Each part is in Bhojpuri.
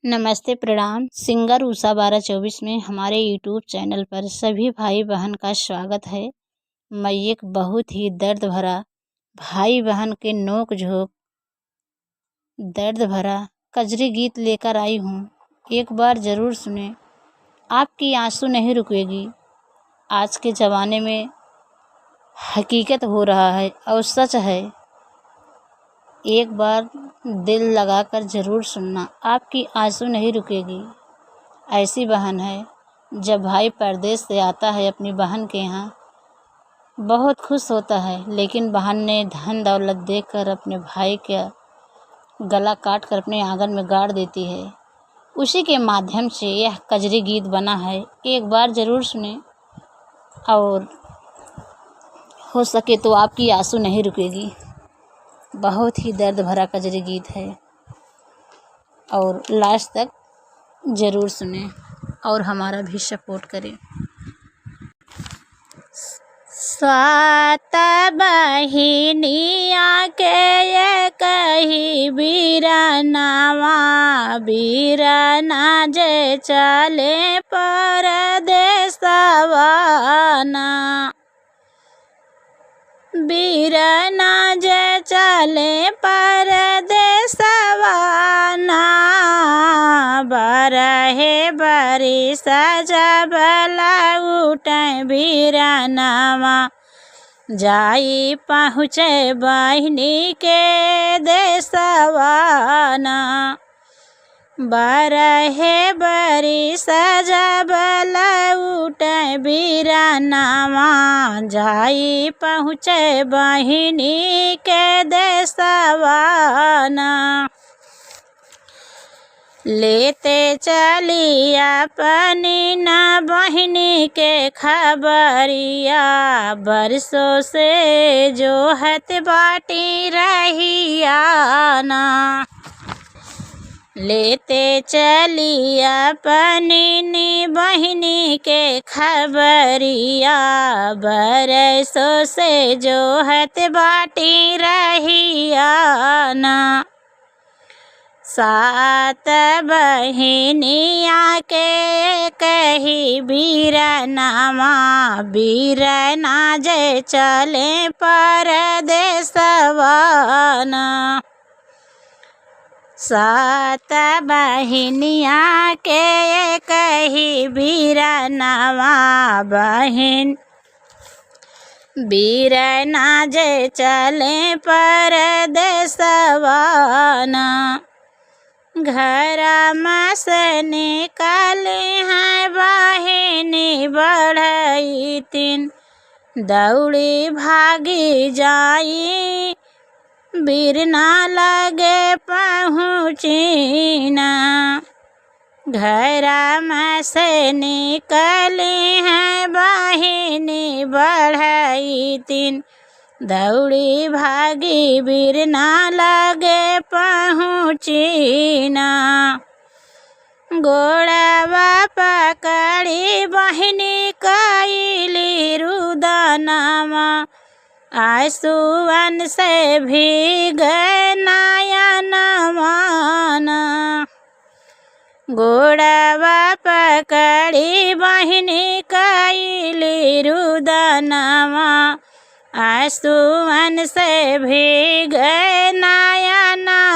नमस्ते प्रणाम। सिंगर उषा 1224 में हमारे यूट्यूब चैनल पर सभी भाई बहन का स्वागत है। मैं एक बहुत ही दर्द भरा भाई बहन के नोक झोंक दर्द भरा कजरी गीत लेकर आई हूँ। एक बार ज़रूर सुने, आपकी आंसू नहीं रुकेगी। आज के ज़माने में हकीकत हो रहा है और सच है। एक बार दिल लगाकर ज़रूर सुनना, आपकी आंसू नहीं रुकेगी। ऐसी बहन है, जब भाई परदेश से आता है अपनी बहन के यहाँ बहुत खुश होता है, लेकिन बहन ने धन दौलत देकर अपने भाई का गला काट कर अपने आंगन में गाड़ देती है। उसी के माध्यम से यह कजरी गीत बना है। एक बार ज़रूर सुने और हो सके तो आपकी आंसू नहीं रुकेगी। बहुत ही दर्द भरा कजरी गीत है और लास्ट तक ज़रूर सुने और हमारा भी सपोर्ट करें। सात बहिनिया के ये कही बीरनावा, बीरना जे चले परदेसवाना, बीरना जे चले परदेसवाना, बरहे बरी सजबला उठे बीरनावा, जाई पहुँचे बहिनी के देसवाना, बरहे बरी सजबला उठे बीरनावा, जाई पहुँचे बहिनी के देसवाना, लेते चली अपनी न बहिनी के खबरिया, बरसों से जो हत बाटी रहिया ना, लेते चली अपनी नी बहिनी के खबरिया, बरसों से जो हत बाटी रहिया ना, सात बहिनिया के कही बीरनावा, बीरना जे चले परदेसवाना, सात बहिनिया के कही बीरनावा, बहिन बीरना जे चले परदेसवाना, घर में से निकाले हैं बहिनी बढ़ई तीन, दौड़ी भागी जाई बीरना लगे पहुँचीना, घर में से निकली हैं बहिनी बढ़ई तीन, दौड़ी भागी बीरना लगे पहुँचीना, गोड़वा पकड़ी बहिनी कैली रुदनावा, आंसुअन से भीग नयनवाना, गोड़वा पकड़ी बहिनी कैली रुदनावा, आंसुअन से भीग नयनवाना,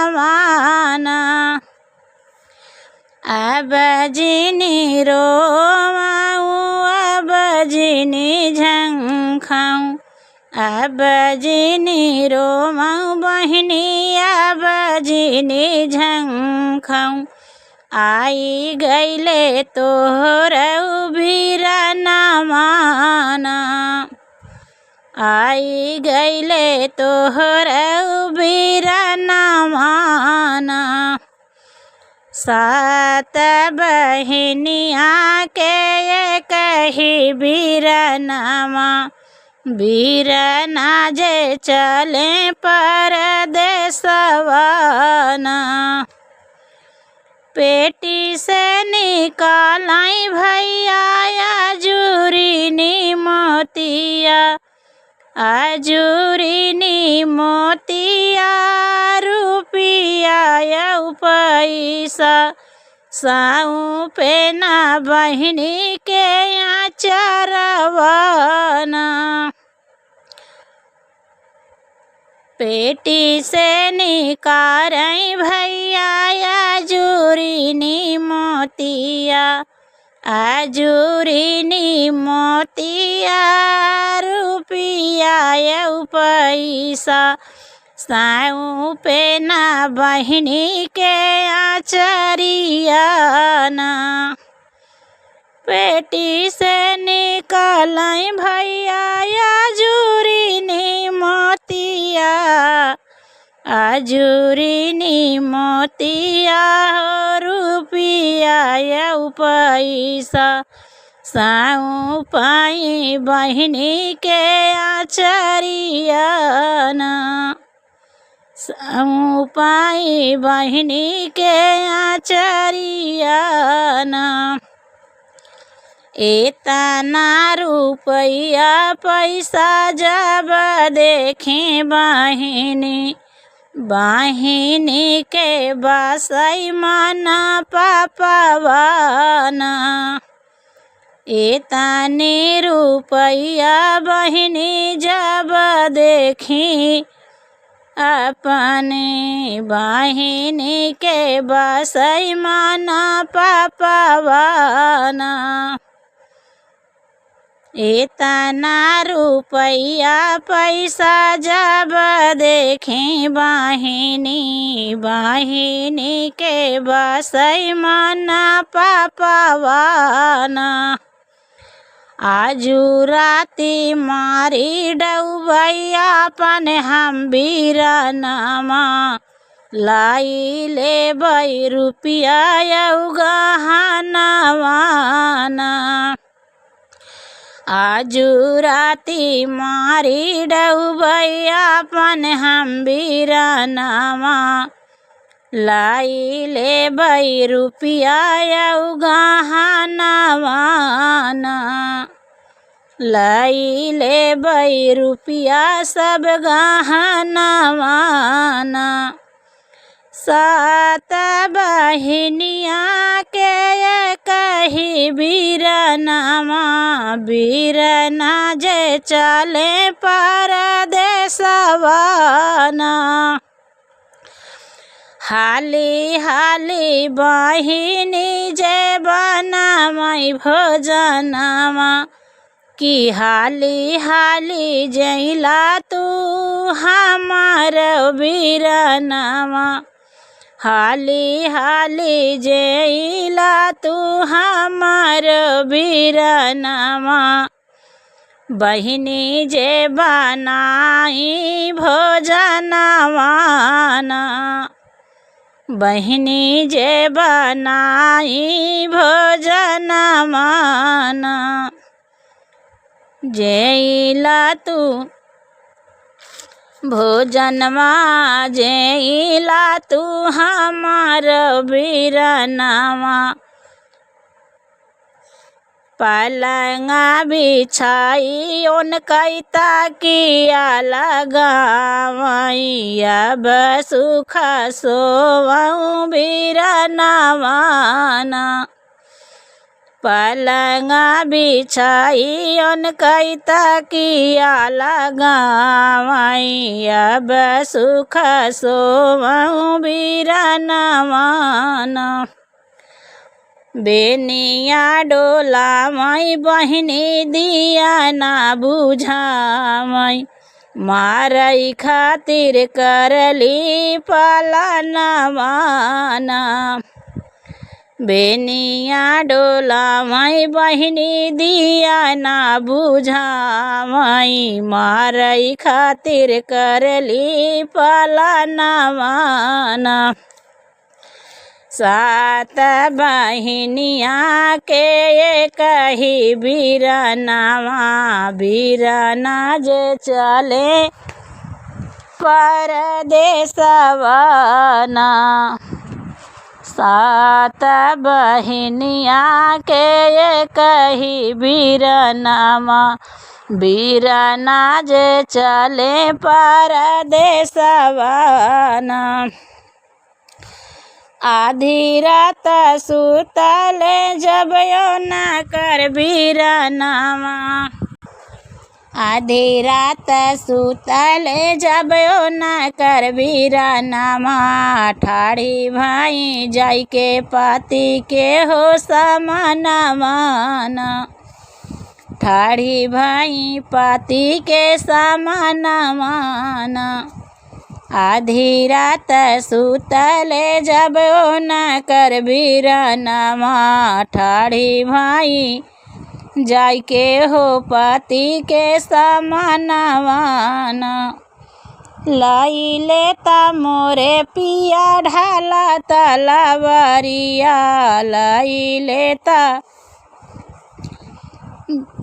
अब जिनी रोवाऊँ अब जिनी झंखाऊँ, अब जिनी रोवाऊँ बहिनी अब जिनी झंखाऊँ, आई गईले तोहरऊ बीरनावाना, आई गईले तोहरऊ बीरनावाना, सात बहिनिया के ये कही बीरनावा, बीरना जे चले परदेसवाना, पेटी से निकालाई भैया आजूरी नी मोतिया, आजूरी नी मोतिया रुपिया पैसा, सौंपे ना बहिनी के आचरवाना। पेटी से निकारई भैया आजूरी मोतिया, आजूरी मोतिया रुपिया यऊ पैसा। सौंपे ना बहिनी के आचरियाना। पेटी से निकालई भैया आजूरी मोतिया, आजूरी मोतिया रुपिया यऊ पैसा। सौंपई बहिनी के आचरियाना, सौंपई बहिनी के आचरियाना। एतना रुपया पैसा जब देखे बहिनी, बहिनी के बसई मना पापवाना। एतने रुपया बहिनी जब देखी अपने बहिनी के बसई मना पापवाना। इतना रुपया पैसा जब देखें बहिनी, बहिनी के बसई मना पापवाना। आजू राती मारी डुबैया अपन हम बीरनमा, लाई ले बई रुपया यऊ गहनवाना। आजू राती मारी डुबैया अपन हम बीरनमा, लाई ले बई रुपया यऊ गहनवाना। लाई ले बई रुपया सब गहनवाना। सात बहिनिया के कही बीरनमा, बीरना जे चले परदेसवाना। हाली हाली बहिनी जे बनामई भोजनमा, कि हाली हाली जइला तू हमार बीरनमा। हाली हाली जइला तू हमार बीरनमा। बहिनी जे बनाई भोजनवाना, बहिनी जे बनाई भोजनवाना। जइला तू भोजनमा, जइला तू हमार बीरनमा। पलंगा बिछाई उनकई तकिया लगावई, अब सुख सोवऊं बीरनवाना। पलंगा बिछाई उनकई तकिया लगावई, अब सुख सोवऊं बीरनवाना। बेनिया डोलावई बहिनी दिया ना बुझावई, मारई खातिर करली पालनवाना। बेनिया डोलावई बहिनी दिया ना बुझावई, मारई खातिर करली पालनवाना। सात बहिनिया के कही बीरनवा, बीरना जे चले परदेसवाना। सात बहिनिया के कही बीरनवा, बीरना जे चले परदेसवाना। आधी रात सुतल जब यो ना कर बीरानावा। आधी रात सुतल जब यो ना कर बीरानावा। ठाड़ी भाई जाई के पाती के हो समानवाना। ठाड़ी भाई पाती के समानवाना। आधी रात सुतल जब ओ न कर बीरानावा। ठाड़ी भाई जाय के हो पति के समानवाना। लाई लेता मोरे पिया ढाला तलवारिया। लाई लेता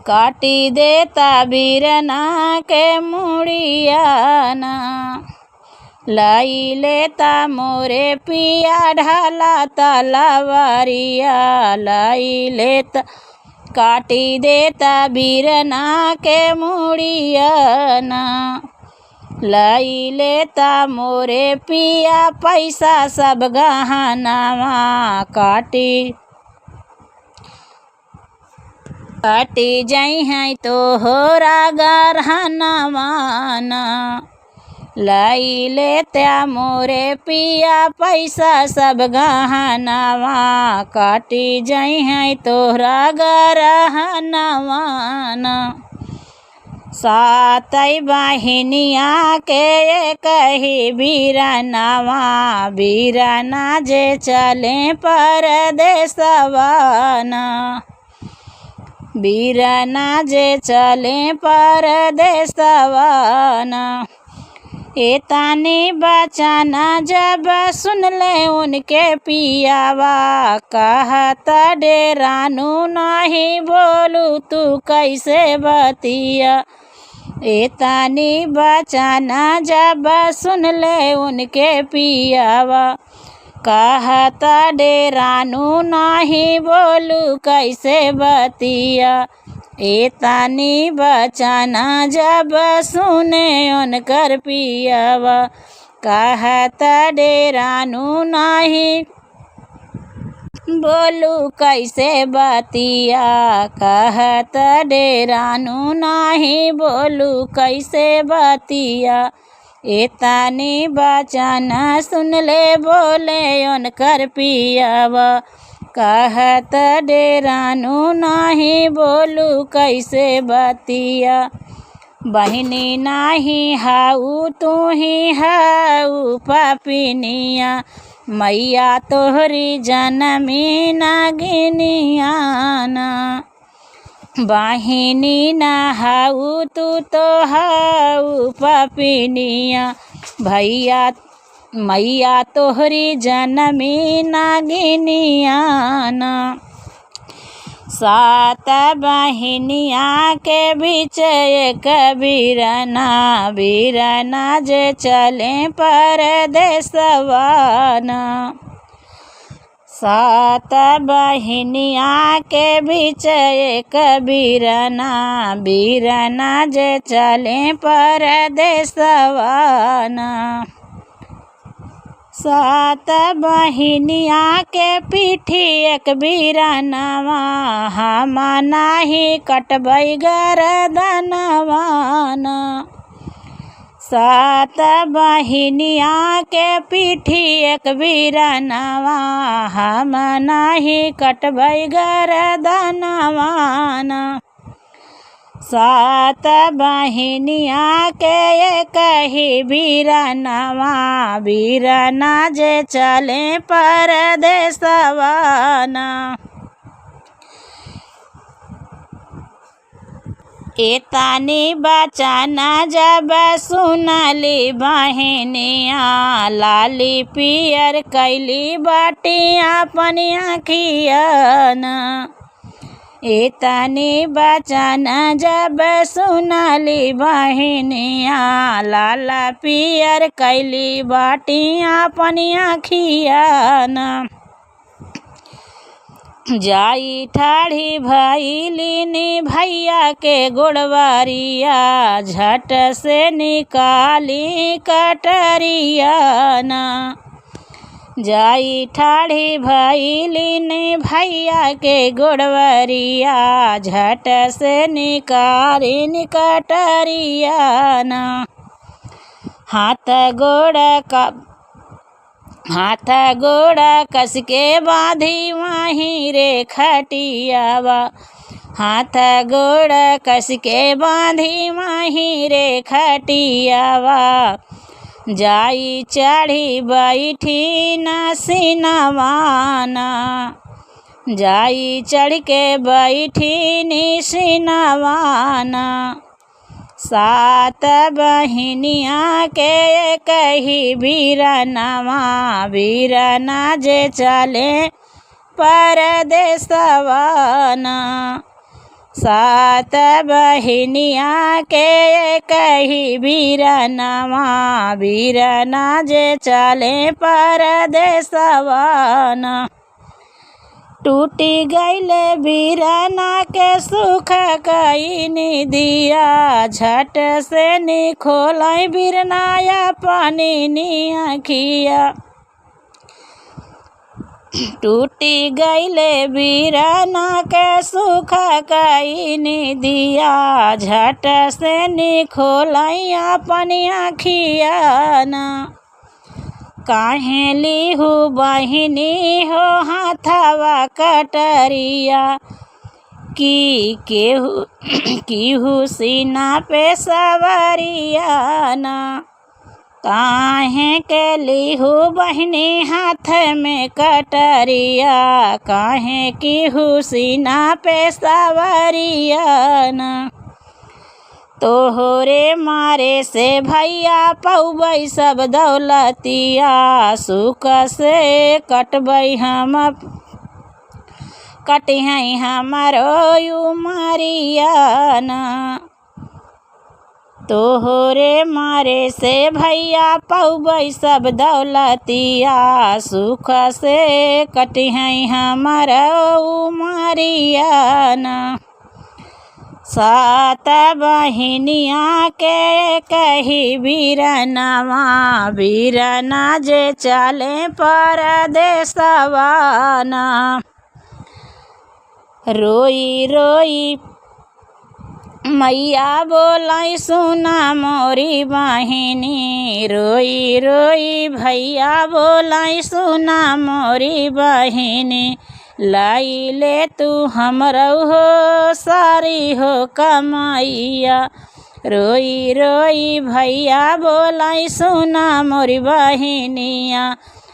काटी देता बीरना के मुड़ियाना। लाई लेता मोरे पिया ढाला तलवारिया। लाई लेता काटी देता बीरना के मुड़ियाना। लाई लेता मोरे पिया पैसा सब गहनावा। काटी जाई हैं तो होरा गहनावाना। लाई लेता मोरे पिया पैसा सब गहनावा। काटी जाई हैं तोहरा गहनावाना। सातई बहिनिया के कही बीरानावा। बीराना जे चले परदेसवाना। बीराना जे चले परदेसवाना। एतानी बचाना जब सुन ले उनके पियावा। कहता डेरानू नहीं बोलू तू कैसे बतिया। एतानी बचाना जब सुन ले उनके पियावा। कहता डेरानू नहीं बोलू कैसे बतिया। एतानी बचाना जब सुने उनकर पियावा। कहता डेरानू नहीं बोलू कैसे बतिया। कहता डेरानू नहीं बोलू कैसे बतिया। एतानी बचाना सुन ले बोले उनकर पियावा। कहत डेरानू नहीं बोलू कैसे बतिया। बहिनी नहीं हाउ तू ही हाउ पापिनिया। मैया तोहरी जनमी नागिनियाना। बहिनी ना हाउ तू तो हाउ पापिनिया। मैया तोहरी जनमी नागिनियाना। सात बहिनिया के बीच एक बीरना। बीरना जे चले परदेसवाना। सात बहिनिया के बीच एक बीरना। बीरना जे चले परदेसवाना। सात बहिनिया के पीठी एक बीरनावा। हम नाही कटबै गरदनवाना। सात बहिनिया के पीठी एक बीरनावा। हम नाही कटबै गरदनवाना। सात बहिनिया के कही बीरनावा। बीरना जे चले परदेसवाना। एतानी बचाना जब सुनली बहिनिया। लाली पियर कैली बाटी अपनी आँखियाना। एतानी बचाना जब सुनली बहिनिया। लाला पियर कैली बाटी अपनी आँखियाना। जाई ठाड़ी भैलिनी भैया के गोड़वारिया। झट से निकाली कटरियाना। जाई ठाढ़ी भइलिन भैया के गोड़वरिया, झट से निकारिन कटरिया ना। हाथ गोड़ कस के बांधी वहीं रे खटियावा, हाथ गोड़ कस के बांधी वहीं रे खटियावा। जाई चढ़ी बैठी न सिनवाना, जाई चढ़ के बैठी नि सिनवाना। सात बहिनिया के कही बीरनवा, बीरना जे चले परदेसवा ना। सात बहिनिया के कही बीरनवा, बीरना जे चले परदेसवा ना। टूटी गईले बीरना के सुख कई निदिया, झट से निखोलाई बीरनाया पानी नी आखिया। टूटी गईले बीरना के सुख कई निदिया, झट से निखोलाई अपनी आखिया ना। काहे लिहू बहिनी हो हाथवा कटरिया, की केहू सीना पे सवरिया ना। काहे के लिहू बहिनी हाथ में कटरिया, काहे केहू सीना पे सवरिया ना। तोहरे मारे से भैया पौबै सब दौलतिया, सुख से कटबै हम कटिहै हमारो उमरिया ना। तोहरे मारे से भैया पौबै सब दौलतिया, सुख से कटिहै हमारो उमरिया ना। सात बहिनिया के कही बीरनवा, बीरना जे चले परदेसवा ना। रोई रोई मैया बोलाई सुना मोरी बहिनी, रोई रोई भैया बोलाई सुना मोरी बहिनी। लाई ले तू हमरऊ हो सारी हो कमाइया, रोई रोई भैया बोलाई सुना मोरी बहिनिया।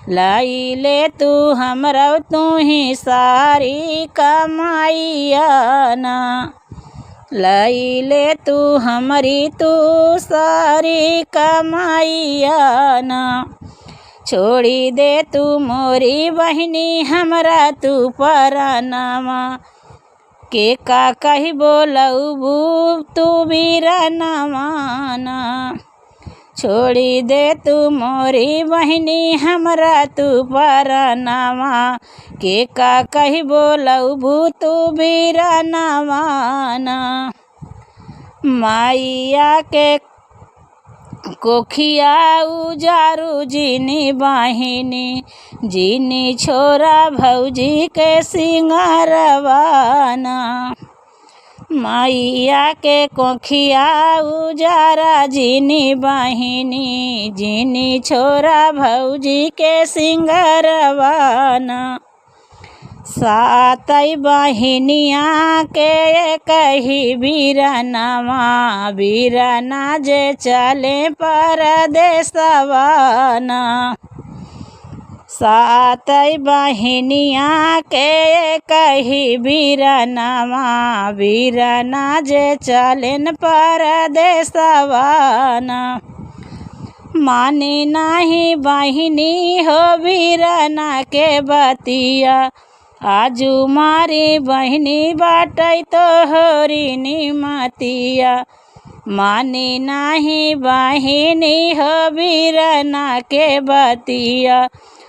लाई ले तू हमरऊ तू ही सारी कमाइया ना। लाई ले तू हमारी तू सारी कमाइया ना। छोड़ी दे तू मोरी बहिनी हमरा तू परनवा, के का कही बोलऊ तू बीरनवा ना। छोड़ी दे तू मोरी बहिनी हमरा तू परनवा, के का कही बोलऊ तू बीरनवा ना। माइया के कोखिया उजारू जिनी बहिनी, जिनी छोरा भौजी के सिंगारवा ना। माइया के कोखिया उजारा जिनी बहिनी, जिनी छोरा भौजी के सिंगारवा ना। सातई बहिनिया के कही बीरनवा, बीरना जे चले परदेसवा ना। सातई बहिनिया के कही बीरनवा, बीरना जे चलेन परदेसवा ना। मानी नाही बहिनी हो बीरना के बतिया, आजू मारी बहिनी बाटै तोहरी निमतिया। मानी नाही बहिनी हो बीरना के बतिया,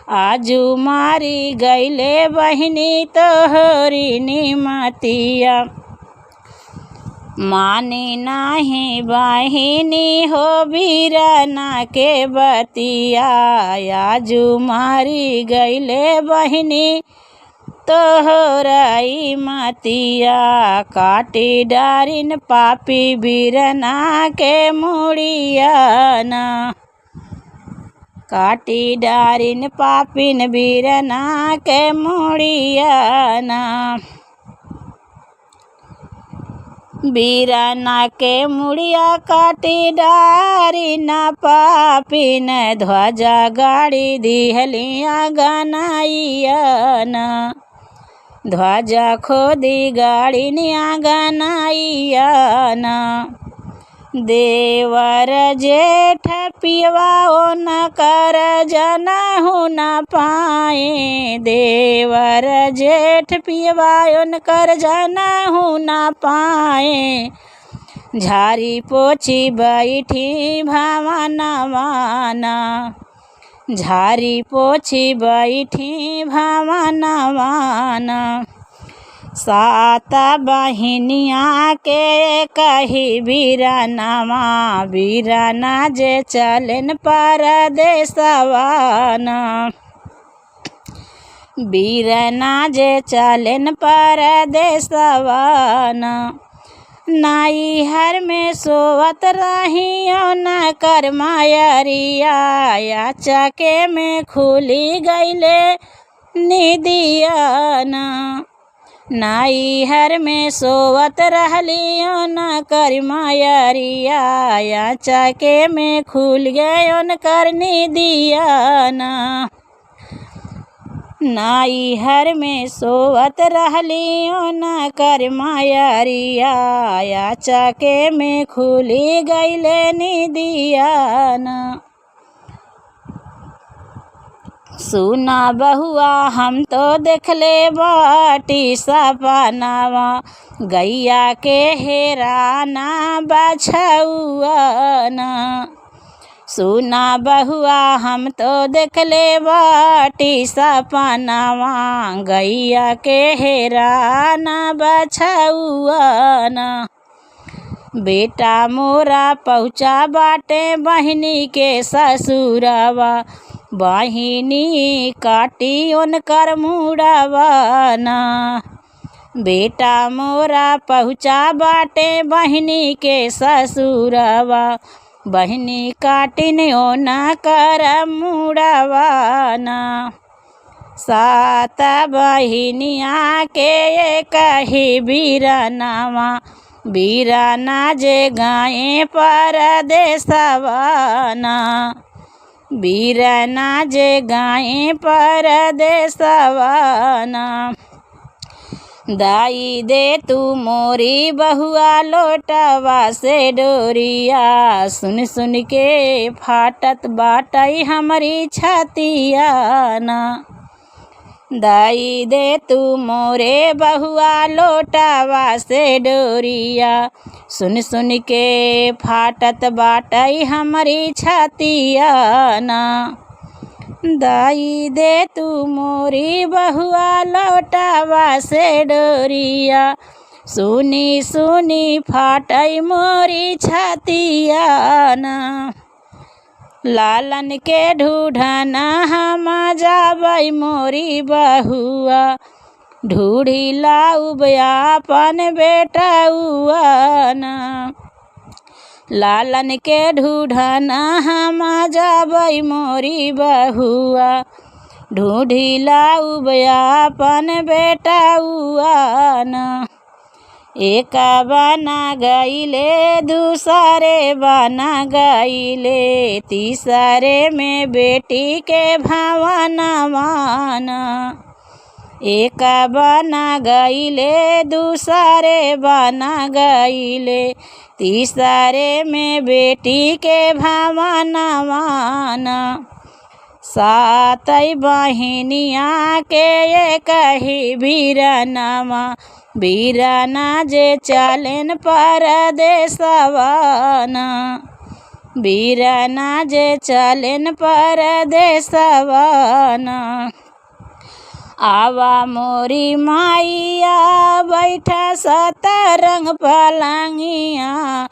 आजू मारी गईले बहिनी तोहरी निमतिया। माने नाही बहिनी हो बीरना के बतिया, आजू मारी गईले बहिनी तोहराई मतिया। काटी डारिन पापी बीरना के मुड़िया ना, काटी डारिन पापिन बीरना के मुड़िया ना। बीरना के मुड़िया काटी डारिन पापिन, ध्वजा गाड़ी दिहलिया गनाइया ना। ध्वजा खोदी गाड़ी निया गनाइया ना। देवर जेठ पियवा न कर जनहु न पाए, देवर जेठ पियवा न कर जनहु न पाए। झारी पोछी बैठी भवनवाना, झारी पोछी बैठी भवनवाना। सात बहिनिया के कही बीरनवा, बीरना जे चलन परदेसवाना। बीरना जे चलन परदेसवाना। नाई हर में सोवत रहियो न कर मायरिया, या चके में खुली गईले निदिया ना। नाई हर में सोवत रहलियो न कर मायरिया, या चके में खुल गयो न कर निदिया ना। नाई हर में सोवत रहलियो न कर मायरिया, या चके में खुली गईले निदिया ना। सुना बहुआ हम तो देखले बाटी सपनावा, गैया के हेराना बछुआ ना। सुना बहुआ हम तो देखले बाटी सपनावा, गैया के हेराना बछुआ ना। बेटा मोरा पहुँचा बाटे बहिनी के ससुरवा, बहिनी काटी उनकर मुड़वा ना। बेटा मोरा पहुँचा बाटे बहिनी के ससुरवा, बहिनी काटिन उनकर मुड़वा ना। सात बहिनिया के कही बीरनवा, बीरना जे गाए परदेसवाना। बीरना जे गाए परदेसवाना। दाई दे तू मोरी बहुआ लोटवा से डोरिया, सुन सुन के फाटत बाटई हमारी छतिया ना। दाई दे तू मोरे बहुआ लोटवा से डोरिया, सुन सुन के फाटत बाटई हमारी छतिया ना। दाई दे तू मोरी बहुआ लोटवा से डोरिया, सुनी सुनी फाटई मोरी छतिया ना। लालन के ढूढ़ना हम जाबई मोरी बहुआ, ढूढ़ी लाउब आपन बेटउआ ना। लालन के ढूढ़ना हम जाबई मोरी बहुआ, ढूढ़ी लाउब आपन बेटउआ ना। एक बना गईले दूसरे बना गईले, तीसरे में बेटी के भवनवा ना। एक बना गईले दूसरे बना गईले, तीसरे में बेटी के भवनवा ना। सातई बहिनिया के ये कही बीरनवा, बीरना जे चलन परदेसवा ना। बीरना जे चलन परदेसवा ना। आवा मोरी मैया बैठा सतरंग पलंगिया,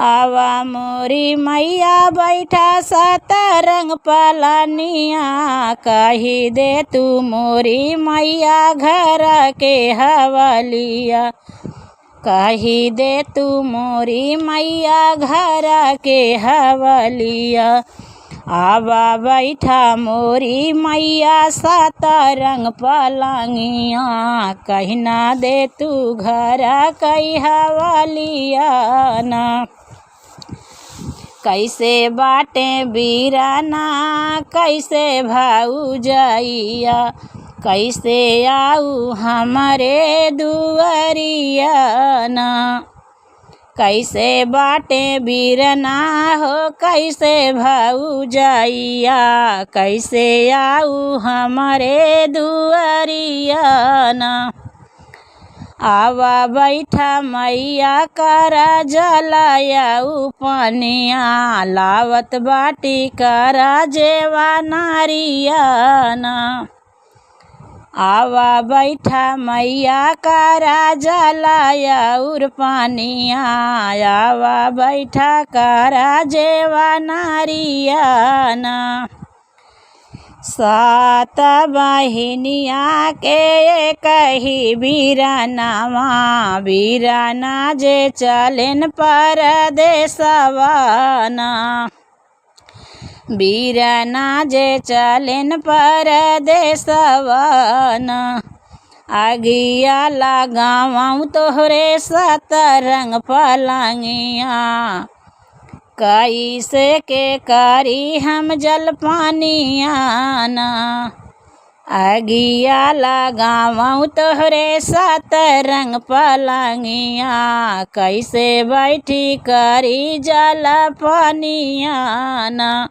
आवा मोरी मैया बैठा सतरंग पलनिया, कही दे तू मोरी मैया घर के हवलिया, कही दे तू मोरी मैया घर के हवलिया, आवा बैठा मोरी मैया सतरंग पलंगिया, कहना दे तू घर कई हवलिया ना। कैसे बाटे बीराना कैसे भाऊजैया, कैसे आऊ हमारे दुआरिया ना, कैसे बाटे बीरना हो कैसे भाऊजैया, कैसे आऊ हमारे दुआरिया ना। आवा बैठा मैया करा जलाया उपनिया, लावत बाटी करा जेवा नारिया ना, आवा बैठा मैया करा जलाया उर्पनिया, आवा बैठा करा जेवा नारिया ना। सात बहिनिया के कही बीरानावा, बीराना जे चलेन परदेसवा ना, बीराना जे चलेन परदेसवा ना, आगिया लगाऊं तोहरे सतरंग पलंगिया, कैसे के करी हम जलपानिया ना, आगिया लगाऊं तोहरे सतरंग पलंगिया, कैसे बैठी करी जलपानिया ना।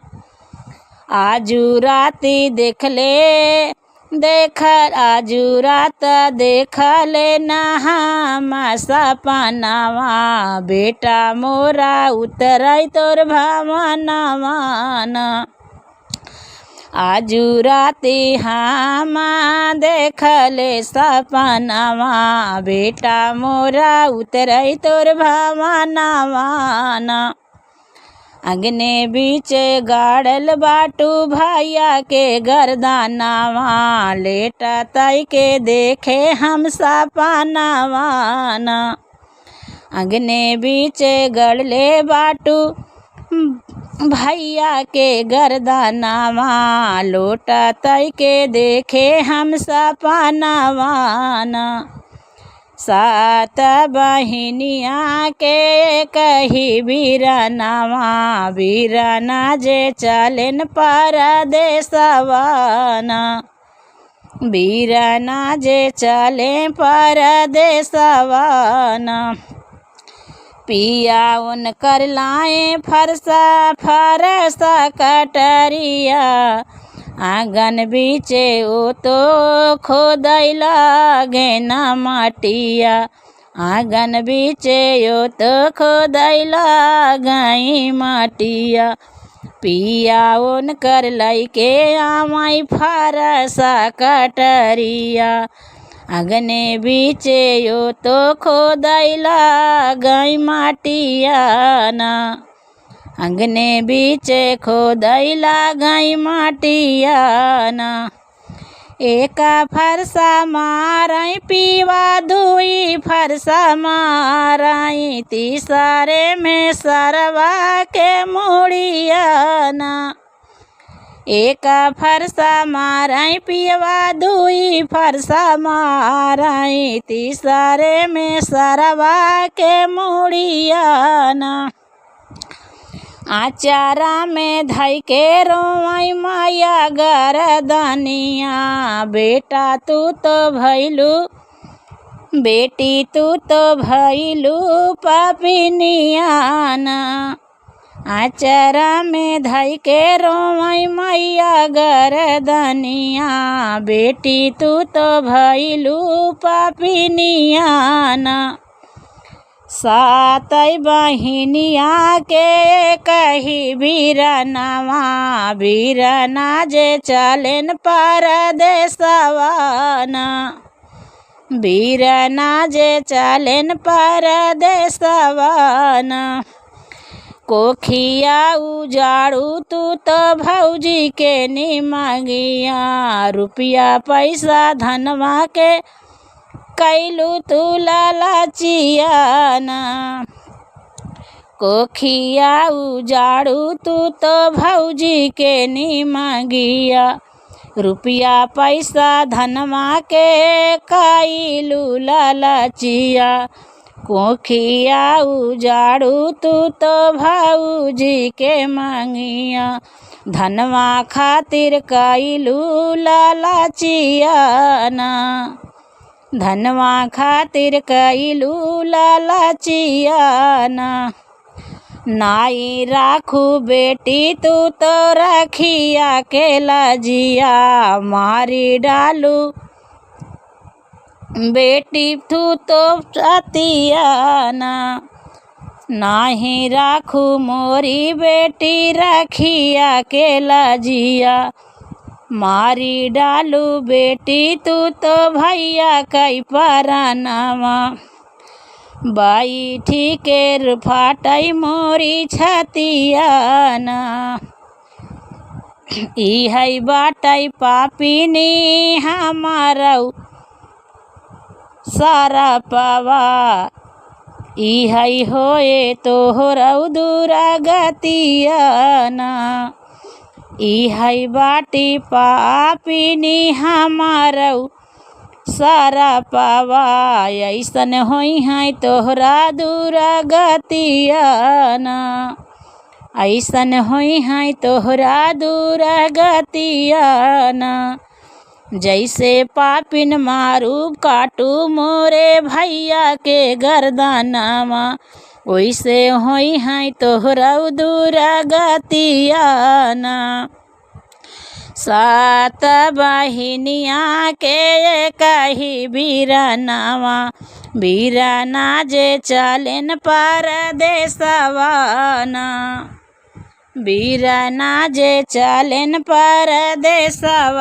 आजू राती आजू रात देखले नहाम सपनावा, बेटा मोरा उतराई तोर भवनवा ना, आजू राती हम देखले सपनावा, बेटा मोरा उतराई तोर भवनवा ना। अंगने बीच गाड़ल बाटू भैया के गर्दानावा, लेटा ताई के देखे हम सपनावा ना, अंगने बीच गड़ले बाटू भैया के गर्दानावा, लोटा ताई के देखे हम सपनावा ना। सात बहिनिया के कही बीरानावा, बीराना जे चलेन परदेसवा ना, बीराना जे चले परदेसवा ना। पिया उनकर लाए फरसा कटरिया, आंगन बीचे ओ तो खोदै लागे न माटिया, आंगन बीचे ओ तो खोदै लागई माटिया, पिया उनकर लैके आमाई फरसा कटरिया, आंगने बीचे ओ तो खोदै लागई माटिया ना, अंगने बीचे खोदै लागई माटिया ना। एक फरसा मारई पीवा दुई फरसा मारई, तीसरे में सरवा के मुड़िया ना, एक फरसा मारई पीवा दुई फरसा मारई, तीसरे में सरवा के मुड़िया ना। आचारा में धई के रोई माया गरदनिया, बेटा तू तो भैलू बेटी तू तो भैलू पापिनिया ना, आचारा में धई के रोई मैया गरदनिया, बेटी तू तो भैलू पापिनिया ना। सातै बहिनिया के कही बीरनवा, बीरना जे चलेन परदेसवाना, बीरना जे चलेन परदेसवाना। कोखिया उजाड़ू तू तो भौजी के निमगिया, रुपया पैसा धनवा के कैलू तू लालचियाना। कोखिया उजाड़ू तू तो भौजी के निमगिया, रुपया पैसा धनवा के कैलू लालचिया। कोखिया उजाड़ू तू तो भौजी के मंगिया, धनवा खातिर कैलू लालचियाना, धनवा खातिर कैलू लालचियाना। नाई राखू बेटी तू तो रखिया के लजिया, मारी डालू बेटी तू तो अतियाना। नाही राखू मोरी बेटी रखिया के लजिया, मारी डालू बेटी तू तो भैया कई परनवा। बैठी के फाटई मोरी छतियाना, ई है बाटई पापिनी हमारऊ सारा पवा, ई है होए तोहरऊ दुरागतियाना। ई है बाटी पापिनी हमारऊ सारा पावा, ऐसन होई है तोहरा दुरागतियाना, ऐसन होई है तोहरा दुरागतियाना। जैसे पापिन मारू काटू मोरे भैया के गर्दनवा, वैसे होई है तोहरा दुरागतियाना। सात बहिनिया के कही बीरनवा, बीरना जे चलेन परदेसवाना, बीरना जे चलेन परदेसवाना।